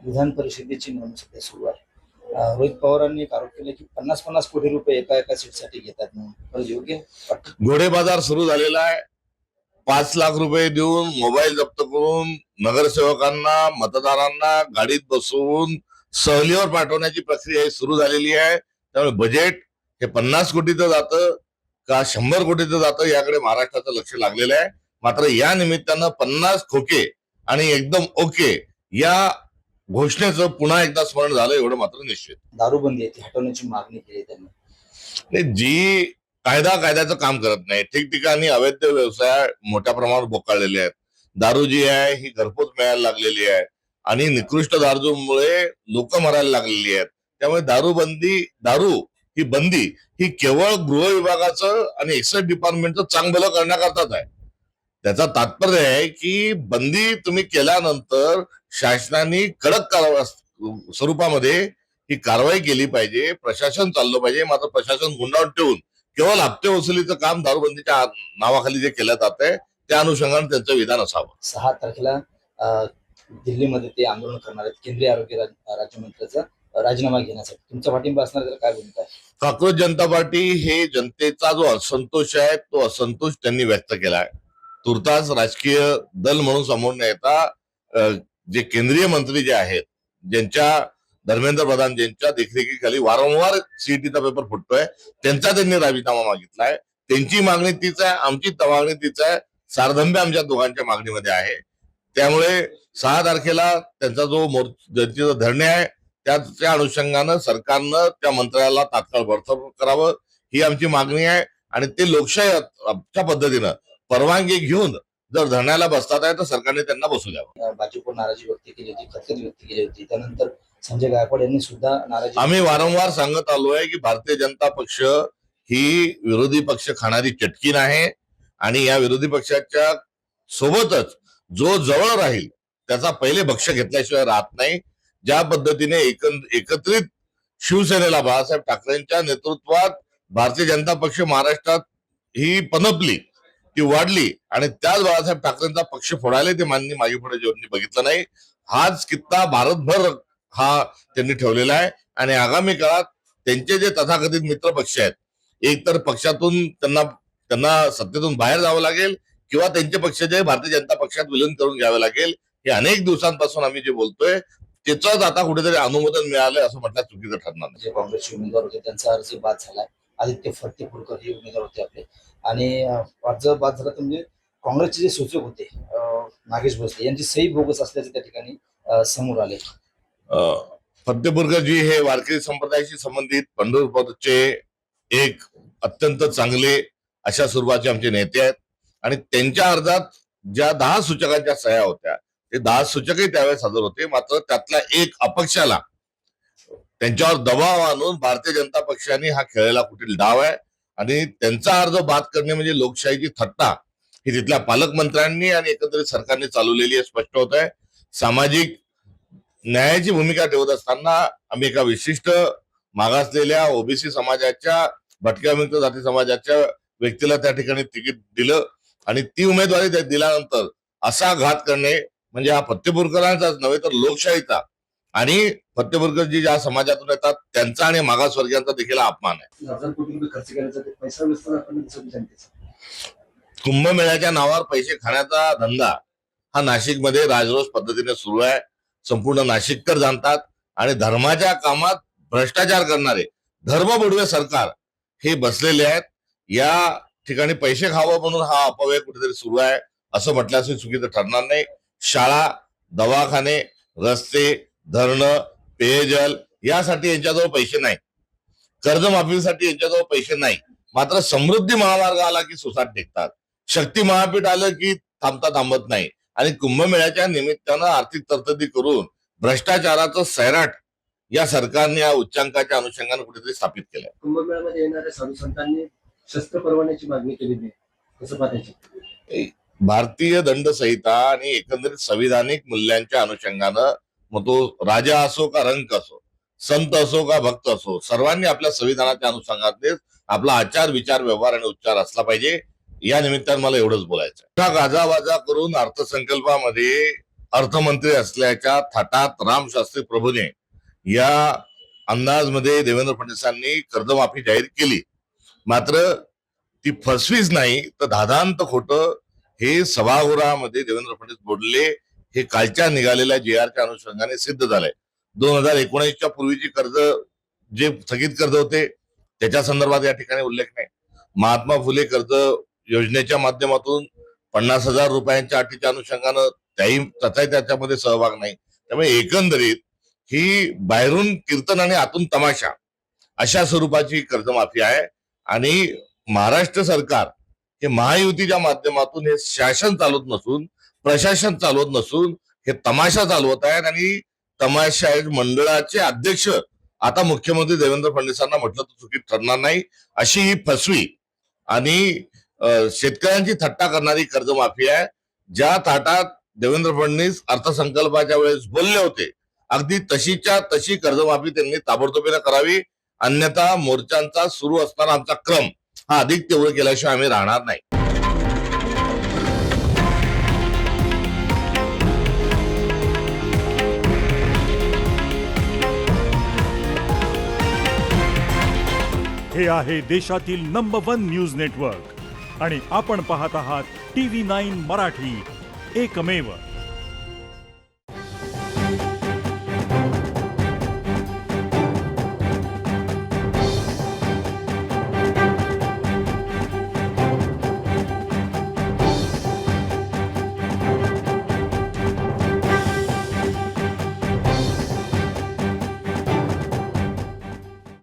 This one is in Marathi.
विधान परिषदेची निवडणूक सध्या सुरू आहे. रोहित पवारांनी एक आरोप केला की 50-50 कोटी रुपये एका एका सीटसाठी घेतात म्हणून. पण योग्य वाटतं? घोडे बाजार सुरू झालेला आहे. 5 लाख रुपये देऊन मोबाईल जप्त करून नगरसेवकांना मतदारांना गाडीत बसवून सहलीवर पाठवण्याची प्रक्रिया ही सुरू झालेली आहे. त्यामुळे बजेट हे 50 कोटीचं जातं का 100 कोटीचं जातं याकडे महाराष्ट्राचं लक्ष लागलेलं आहे. मात्र या निमित्तानं 50 खोके आणि एकदम ओके या घोषणेचं पुन्हा एकदा स्मरण झालं एवढं मात्र निश्चित. दारूबंदी आहे ती हटवण्याची मागणी केली त्यांनी. जी कायद्याचं काम करत नाही, ठिकठिकाणी अवैध व्यवसाय मोठ्या प्रमाणावर बोकाळलेले आहेत. दारू जी आहे ही घरपोच मिळायला लागलेली आहे आणि निकृष्ट दारूमुळे लोक मरायला लागलेली आहेत. त्यामुळे दारू ही बंदी ही केवळ गृह विभागाचं आणि एक्साईज डिपार्टमेंटचं चांगभलं करण्याकरताच आहे. त्याचा तात्पर्य आहे की बंदी तुम्ही केल्यानंतर शासनाने कडक स्वरूपामध्ये ही कारवाई केली पाहिजे, प्रशासन चाललं पाहिजे. मात्र प्रशासन गुंडाळून ठेवून केवळ हप्ते वसुलीचं काम दारूबंदीच्या नावाखाली जे केलं जात आहे त्या अनुषंगाने त्यांचं विधान असावं. 6 तारखेला दिल्लीमध्ये ते आंदोलन करणार आहेत केंद्रीय आरोग्य राज्यमंत्र्याचा राजीनामा घेण्यासाठी. तुमचा पाठिंबा असणार त्याला काय भूमिका आहे? काँग्रेस जनता पार्टी हे जनतेचा जो असंतोष आहे तो असंतोष त्यांनी व्यक्त केला आहे. तुर्तास राजकीय दल म्हणून समोर न येता जे केंद्रीय मंत्री जे आहेत, ज्यांच्या धर्मेंद्र प्रधान ज्यांच्या देखरेखीखाली वारंवार सीईटीचा पेपर फुटतोय, त्यांचा त्यांनी राजीनामा मागितलाय. त्यांची मागणी तीच आहे, आमची मागणी तीच आहे. सारधम्य आमच्या दोघांच्या मागणीमध्ये आहे. त्यामुळे 6 तारखेला त्यांचा जो जनतेचं धरणे आहे त्या अनुषंगानं सरकारनं त्या मंत्र्याला तात्काळ बडतर्फ करावं ही आमची मागणी आहे. आणि ते लोकशाहीच्या पद्धतीनं परवानगी घेऊन जर धरण्याला बसतात आहे तर सरकारने त्यांना बसू द्यावं. भाजपवर नाराजी व्यक्त केली होती, खतखत व्यक्त केली होती. त्यानंतर संजय गायकवाड यांनी सुद्धा नाराजी. आम्ही वारंवार सांगत आलोय की भारतीय जनता पक्ष ही विरोधी पक्ष खाणारी चटकीन आहे आणि या विरोधी पक्षाच्या सोबतच जो जवळ राहील त्याचा पहिले भक्ष घेतल्याशिवाय राहत नाही. ज्या पद्धतीने एकत्रित शिवसेनेला बाळासाहेब ठाकरेंच्या नेतृत्वात भारतीय जनता पक्ष महाराष्ट्रात ही पनपली, ती वाढली आणि त्याच बाळासाहेब ठाकरेंचा पक्ष फोडायला ते माननी मागे पुढे जेवणी बघितलं नाही. हाच कित्ता भारतभर हा त्यांनी ठेवलेला आहे आणि आगामी काळात त्यांचे जे तथाकथित मित्र पक्ष आहेत, एक तर पक्षातून त्यांना सत्तेतून बाहेर जावं लागेल किंवा त्यांचे पक्ष जे भारतीय जनता पक्षात विलीन करून घ्यावे लागेल. हे अनेक दिवसांपासून आम्ही जे बोलतोय त्याच आता कुठेतरी अनुमोदन मिळालंय असं म्हटलं चुकीचं ठरणार नाही. जे काँग्रेसचे उमेदवार होते त्यांचा अर्ज बाद झालाय. आदित्य फत्तेपूरकर हे उमेदवार होते आपले आणि अर्ज बाद झाला तर म्हणजे काँग्रेसचे जे सूचक होते नागेश भोसले यांची सही बोगस असल्याचे त्या ठिकाणी समोर आले. फत्तेपूरकर जी हे वारकरी संप्रदायाशी संबंधित पंढरपूरचे एक अत्यंत चांगले अशा स्वरूपाचे आमचे नेते आहेत आणि त्यांच्या अर्जात ज्या 10 सूचकांच्या सह्या होत्या ते 10 सूचकही त्यावेळेस हजर होते. मात्र त्यातल्या एक अपक्षाला त्यांच्यावर दबाव आणून भारतीय जनता पक्षाने हा खेळलेला कुठील डाव आहे आणि त्यांचा अर्ज बाद करणे म्हणजे लोकशाहीची थट्टा ही तिथल्या पालकमंत्र्यांनी आणि एकत्रित सरकारने चालवलेली आहे, स्पष्ट होत आहे. सामाजिक न्यायाची भूमिका ठेवत असताना आम्ही एका विशिष्ट मागासलेल्या ओबीसी समाजाच्या भटक्या विमुक्त जाती समाजाच्या व्यक्तीला त्या ठिकाणी तिकीट दिलं आणि ती उमेदवारी दिल्यानंतर असा घात करणे म्हणजे हा फत्तेपूरकरांचाच नव्हे तर लोकशाहीचा आणि फत्तेपूरकरजी ज्या समाजातून येतात त्यांचा आणि मागासवर्गीयांचा देखील अपमान आहे. 1000 कोटी रुपये खर्च केल्याचा पैसा जनतेचा. कुंभमेळ्याच्या नावावर पैसे खाण्याचा धंदा हा नाशिकमध्ये राजरोस पद्धतीने सुरू आहे. संपूर्ण नाशिककर जाणतात आणि धर्माच्या कामात भ्रष्टाचार करणारे धर्मबुडवे सरकार हे बसलेले आहेत. या ठिकाणी पैसे खावं म्हणून हा अपव्यय कुठेतरी सुरू आहे असं म्हटल्यास चुकीचं ठरणार नाही. शाळा, दवाखाने, रस्ते, धरणं, पेयजल यासाठी यांच्याजवळ पैसे नाही. कर्जमाफीसाठी यांच्याजवळ पैसे नाही. मात्र समृद्धी महामार्ग आला की सुसाट टेकतात. शक्ती महापीठ आलं की थांबत नाही आणि कुंभमेळ्याच्या निमित्तानं आर्थिक तरतुदी करून भ्रष्टाचाराचं सैराट या सरकारने या उच्चांकाच्या अनुषंगाने कुठेतरी स्थापित केलंय. कुंभमेळ्यामध्ये येणाऱ्या साधू संतांनी शस्त्र परवान्याची मागणी केली आहे, कसं पाहायची? भारतीय दंड संहिता आणि एकंदरीत संविधानिक मूल्यांच्या अनुषंगानं मग तो राजा असो का रंक असो, संत असो का भक्त असो, सर्वांनी आपल्या संविधानाच्या अनुषंगाने आपला आचार, विचार, व्यवहार आणि उच्चार असला पाहिजे. या निमित्तानं मला एवढंच बोलायचं. गाजावाजा करून अर्थसंकल्पामध्ये अर्थमंत्री असल्याच्या थाटात रामशास्त्री प्रभूने या अंदाजमध्ये देवेंद्र फडणवीसांनी कर्जमाफी जाहीर केली. मात्र ती फसवीच नाही तर धादांत खोटं हे सभागृहामध्ये देवेंद्र फडणवीस बोलले हे कालच्या निघालेल्या JR च्या अनुषंगाने सिद्ध झालंय. 2019च्या पूर्वीची कर्ज जे स्थगित कर्ज होते त्याच्या संदर्भात या ठिकाणी उल्लेख नाही. महात्मा फुले कर्ज योजनेच्या माध्यमातून 50,000 रुपयांच्या अटीच्या अनुषंगानं त्याचाही त्याच्यामध्ये सहभाग नाही. त्यामुळे एकंदरीत ही बाहेरून कीर्तन आणि आतून तमाशा अशा स्वरूपाची कर्जमाफी आहे. आणि महाराष्ट्र सरकार हे महायुतीच्या माध्यमातून हे शासन चालवत नसून प्रशासन चालवत नसून हे तमाशा चालवत आहेत. आणि तमाशा मंडळाचे अध्यक्ष आता मुख्यमंत्री देवेंद्र फडणवीसांना म्हटलं तर चुकीत ठरणार नाही अशी ही फसवी आणि शेतकऱ्यांची थट्टा करणारी कर्जमाफी आहे. ज्या थाटात देवेंद्र फडणवीस अर्थसंकल्पाच्या वेळेस बोलले होते अगदी तशीच्या तशी कर्जमाफी त्यांनी ताबडतोबीने करावी. अन्यथा मोर्चांचा सुरू असणारा आमचा क्रम हा अधिक तीव्र केल्याशिवाय आम्ही राहणार नाही. हे आहे देशातील नंबर 1 न्यूज नेटवर्क आणि आपण पाहत आहात TV9 मराठी, एकमेव.